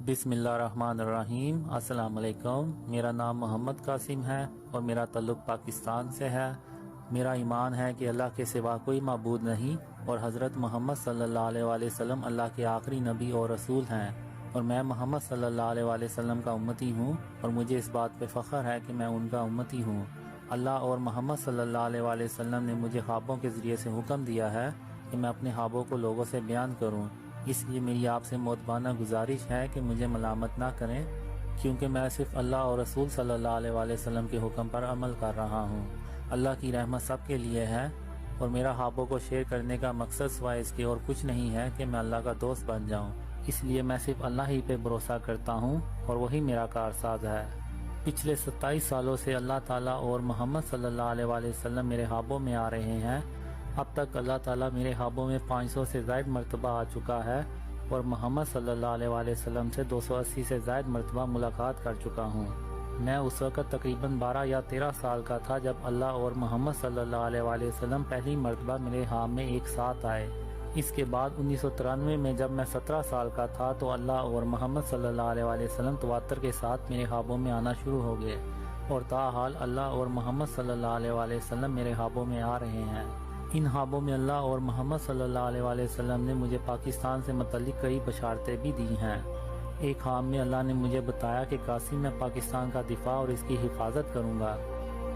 बिस्मिल्लाहिर्रहमानिर्रहीम। अस्सलाम वालेकुम। मेरा नाम मोहम्मद कासिम है और मेरा ताल्लुक़ पाकिस्तान से है। मेरा ईमान है कि अल्लाह के सिवा कोई माबूद नहीं और हज़रत मोहम्मद सल्लल्लाहु अलैहि वसल्लम अल्लाह के आखिरी नबी और रसूल हैं और मैं मोहम्मद सल्लल्लाहु अलैहि वसल्लम का उम्मती हूँ और मुझे इस बात पे फ़ख्र है कि मैं उनका उम्मती हूँ। अल्लाह और मोहम्मद सल्लल्लाहु अलैहि वसल्लम ने मुझे ख्वाबों के ज़रिए से हुक्म दिया है कि मैं अपने ख्वाबों को लोगों से बयान करूँ। इसलिए मेरी आपसे मोतबाना गुजारिश है कि मुझे मलामत ना करें, क्योंकि मैं सिर्फ अल्लाह और रसूल सल्लल्लाहु अलैहि वसल्लम के हुक्म पर अमल कर रहा हूँ। अल्लाह की रहमत सबके लिए है और मेरा ख्वाबों को शेयर करने का मकसद सिवाय इसके और कुछ नहीं है कि मैं अल्लाह का दोस्त बन जाऊँ। इसलिए मैं सिर्फ अल्लाह ही पे भरोसा करता हूँ और वही मेरा कारसाज है। पिछले 27 सालों से अल्लाह ताला और मोहम्मद सल्लल्लाहु अलैहि वसल्लम मेरे ख्वाबों में आ रहे हैं। अब तक अल्लाह ताला मेरे ख्वाबों में 500 से ज़ायद मरतबा आ चुका है और मोहम्मद सल्लल्लाहु अलैहि वसल्लम से 280 से ज़ायद मरतबा मुलाकात कर चुका हूँ। मैं उस वक़्त तकरीबन 12 या 13 साल का था जब अल्लाह और मोहम्मद सल्लल्लाहु अलैहि वसल्लम पहली मरतबा मेरे ख्वाब में एक साथ आए। इसके बाद 1993 में जब मैं 17 साल का था तो अल्लाह और मोहम्मद सल्लल्लाहु अलैहि वसल्लम तवातर के साथ मेरे ख्वाबों में आना शुरू हो गए और ताहाल अल्लाह और मोहम्मद सल्लल्लाहु अलैहि वसल्लम मेरे ख्वाबों में आ रहे हैं। इन ख्वाबों में अल्लाह और मोहम्मद सल्लल्लाहु अलैहि वसल्लम ने मुझे पाकिस्तान से मुतल्लिक कई बशारतें भी दी हैं। एक ख्वाब में अल्लाह ने मुझे बताया कि कासिम मैं पाकिस्तान का दिफा और इसकी हिफाजत करूँगा।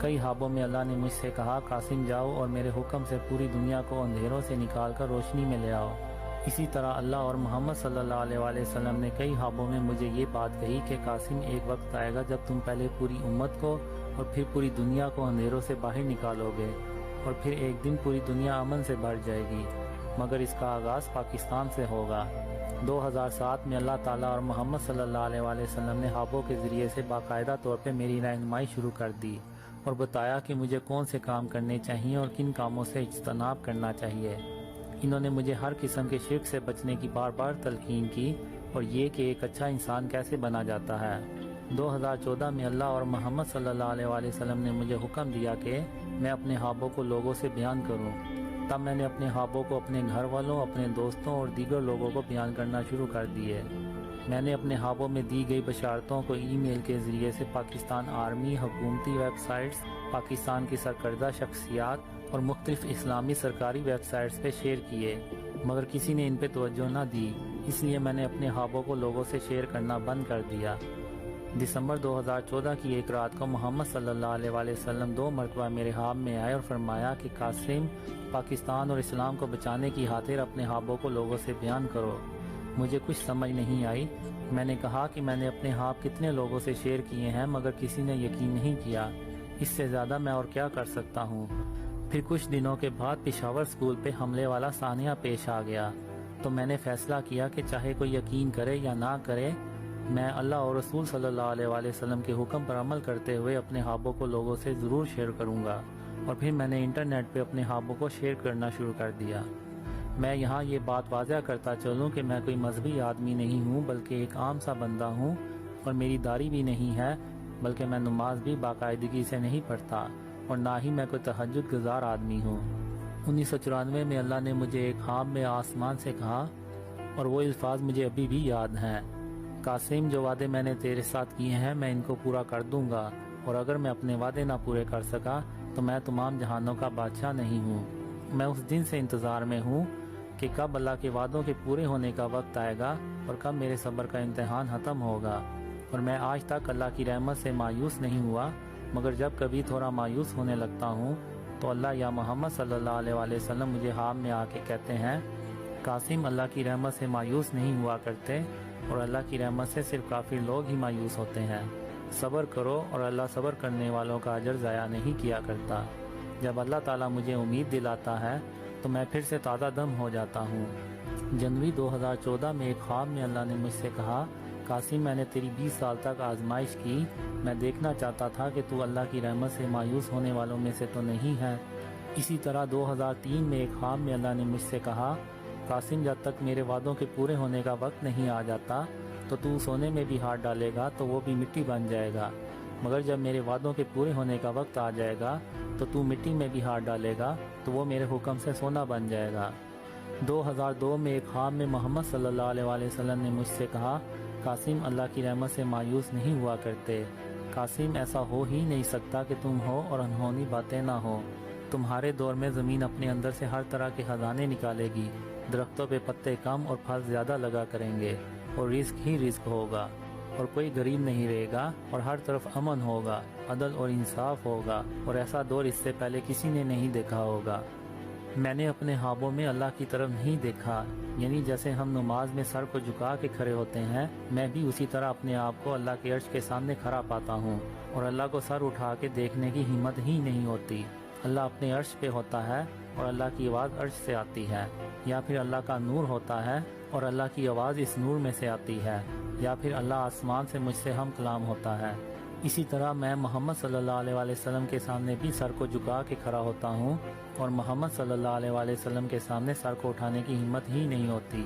कई ख्वाबों में अल्लाह ने मुझसे कहा कासिम जाओ और मेरे हुक्म से पूरी दुनिया को अंधेरों से निकाल कर रोशनी में ले आओ। इसी तरह अल्लाह और मोहम्मद सल्लल्लाहु अलैहि वसल्लम ने कई ख्वाबों में मुझे ये बात कही कि कासिम एक वक्त आएगा जब तुम पहले पूरी उम्मत को और फिर पूरी दुनिया को अंधेरों से बाहर निकालोगे और फिर एक दिन पूरी दुनिया अमन से भर जाएगी, मगर इसका आगाज़ पाकिस्तान से होगा। 2007 में अल्लाह ताला और मोहम्मद सल्लल्लाहु अलैहि वसल्लम ने ख्वाबों के ज़रिए से बाकायदा तौर पे मेरी रहनुमाई शुरू कर दी और बताया कि मुझे कौन से काम करने चाहिए और किन कामों से इज्तनाब करना चाहिए। इन्होंने मुझे हर किस्म के शिर्क से बचने की बार बार तलकीन की और ये कि एक अच्छा इंसान कैसे बना जाता है। 2014 में अल्लाह और मोहम्मद सल्लल्लाहु अलैहि वसल्लम ने मुझे हुक्म दिया कि मैं अपने ख्वाबों को लोगों से बयान करूं। तब मैंने अपने ख्वाबों को अपने घर वालों, अपने दोस्तों और दीगर लोगों को बयान करना शुरू कर दिए। मैंने अपने ख्वाबों में दी गई बशारतों को ईमेल के ज़रिए से पाकिस्तान आर्मी, हुकूमती वेबसाइट्स, पाकिस्तान की सरकर्दा शख्सियात और मुख्तलिफ इस्लामी सरकारी वेबसाइट्स पे शेयर किए, मगर किसी ने इन पे तवज्जो न दी। इसलिए मैंने अपने ख्वाबों को लोगों से शेयर करना बंद कर दिया। दिसंबर 2014 की एक रात को मोहम्मद सल्लल्लाहु अलैहि वसल्लम 2 मरतबा मेरे ख्वाब में आए और फरमाया कि कासिम पाकिस्तान और इस्लाम को बचाने की खातिर अपने ख्वाबों को लोगों से बयान करो। मुझे कुछ समझ नहीं आई। मैंने कहा कि मैंने अपने ख्वाब कितने लोगों से शेयर किए हैं मगर किसी ने यकीन नहीं किया। इससे ज़्यादा मैं और क्या कर सकता हूँ। फिर कुछ दिनों के बाद पेशावर स्कूल पे हमले वाला सानिया पेश आ गया तो मैंने फ़ैसला किया कि चाहे कोई यकीन करे या ना करे, मैं अल्लाह और रसूल सल्लल्लाहु अलैहि वसल्लम के हुक्म पर अमल करते हुए अपने ख्वाबों को लोगों से ज़रूर शेयर करूँगा। और फिर मैंने इंटरनेट पे अपने ख्वाबों को शेयर करना शुरू कर दिया। मैं यहाँ ये बात वाज़ह करता चलूँ कि मैं कोई मजहबी आदमी नहीं हूँ, बल्कि एक आम सा बंदा हूँ और मेरी दाढ़ी भी नहीं है, बल्कि मैं नमाज भी बाकायदगी से नहीं पढ़ता और ना ही मैं कोई तहज्जुद गुज़ार आदमी हूँ। 1994 में अल्लाह ने मुझे एक ख्वाब में आसमान से कहा और वो अल्फाज मुझे अभी भी याद हैं, कासिम जो वादे मैंने तेरे साथ किए हैं मैं इनको पूरा कर दूंगा और अगर मैं अपने वादे ना पूरे कर सका तो मैं तमाम जहानों का बादशाह नहीं हूँ। मैं उस दिन से इंतज़ार में हूँ कि कब अल्लाह के वादों के पूरे होने का वक्त आएगा और कब मेरे सब्र का इम्तिहान ख़त्म होगा। और मैं आज तक अल्लाह की रहमत से मायूस नहीं हुआ, मगर जब कभी थोड़ा मायूस होने लगता हूँ तो अल्लाह या मोहम्मद सल्लल्लाहु अलैहि वसल्लम मुझे ख्वाब में आके कहते हैं कासिम अल्लाह की रहमत से मायूस नहीं हुआ करते और अल्लाह की रहमत से सिर्फ काफ़ी लोग ही मायूस होते हैं। सब्र करो और अल्लाह सब्र करने वालों का अजर ज़ाया नहीं किया करता। जब अल्लाह ताला मुझे उम्मीद दिलाता है तो मैं फिर से ताज़ा दम हो जाता हूँ। जनवरी 2014 में एक ख्वाब में अल्लाह ने मुझसे कहा कासिम मैंने तेरी 20 साल तक आजमाइश की, मैं देखना चाहता था कि तू अल्लाह की रहमत से मायूस होने वालों में से तो नहीं है। इसी तरह 2003 में एक ख्वाब में अल्लाह ने मुझसे कहा कासिम जब तक मेरे वादों के पूरे होने का वक्त नहीं आ जाता तो तू सोने में भी हाथ डालेगा तो वो भी मिट्टी बन जाएगा, मगर जब मेरे वादों के पूरे होने का वक्त आ जाएगा तो तू मिट्टी में भी हाथ डालेगा तो वो मेरे हुक्म से सोना बन जाएगा। 2002 में एक ख्वाब में मोहम्मद सल्लल्लाहु अलैहि वसल्लम ने मुझसे कहा قاسم اللہ کی رحمت سے مایوس نہیں ہوا کرتے۔ قاسم ایسا ہو ہی نہیں سکتا کہ تم ہو اور انہونی باتیں نہ ہو۔ تمہارے دور میں زمین اپنے اندر سے ہر طرح کے خزانے نکالے گی، درختوں پہ پتے کم اور پھل زیادہ لگا کریں گے، اور رزق ہی رزق ہوگا، اور کوئی غریب نہیں رہے گا، اور ہر طرف امن ہوگا، عدل اور انصاف ہوگا، اور ایسا دور اس سے پہلے کسی نے نہیں دیکھا ہوگا۔ میں نے اپنے خوابوں میں اللہ کی طرف نہیں دیکھا، یعنی جیسے ہم نماز میں سر کو جھکا کے کھڑے ہوتے ہیں، میں بھی اسی طرح اپنے آپ کو اللہ کے عرش کے سامنے کھڑا پاتا ہوں، اور اللہ کو سر اٹھا کے دیکھنے کی ہمت ہی نہیں ہوتی۔ اللہ اپنے عرش پہ ہوتا ہے اور اللہ کی آواز عرش سے آتی ہے، یا پھر اللہ کا نور ہوتا ہے اور اللہ کی آواز اس نور میں سے آتی ہے، یا پھر اللہ آسمان سے مجھ سے ہم کلام ہوتا ہے۔ اسی طرح میں محمد صلی اللہ علیہ وسلم کے سامنے بھی سر کو جھکا کے کھڑا ہوتا ہوں، اور محمد صلی اللہ علیہ وسلم کے سامنے سر کو اٹھانے کی ہمت ہی نہیں ہوتی،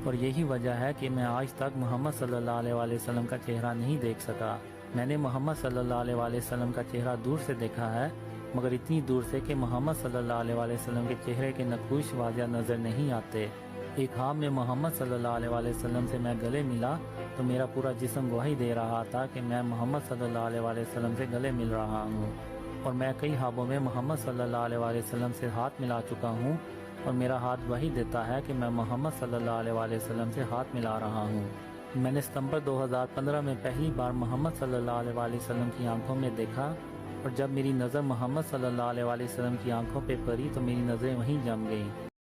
اور یہی وجہ ہے کہ میں آج تک محمد صلی اللہ علیہ وسلم کا چہرہ نہیں دیکھ سکا۔ میں نے محمد صلی اللہ علیہ وسلم کا چہرہ دور سے دیکھا ہے، مگر اتنی دور سے کہ محمد صلی اللہ علیہ وسلم کے چہرے کے نقوش واضح نظر نہیں آتے۔ ایک خواب میں محمد صلی اللہ علیہ وسلم سے میں گلے ملا تو میرا پورا جسم گواہی دے رہا تھا کہ میں محمد صلی اللہ علیہ وسلم سے گلے مل رہا ہوں، اور میں کئی خوابوں میں محمد صلی اللہ علیہ وسلم سے ہاتھ ملا چکا ہوں، اور میرا ہاتھ وہی دیتا ہے کہ میں محمد صلی اللہ علیہ وسلم سے ہاتھ ملا رہا ہوں۔ میں نے ستمبر 2015 میں پہلی بار محمد صلی اللہ علیہ وسلم کی آنکھوں میں دیکھا، اور جب میری نظر محمد صلی اللہ علیہ وسلم کی آنکھوں پہ پڑی تو میری نظریں وہیں جم گئیں۔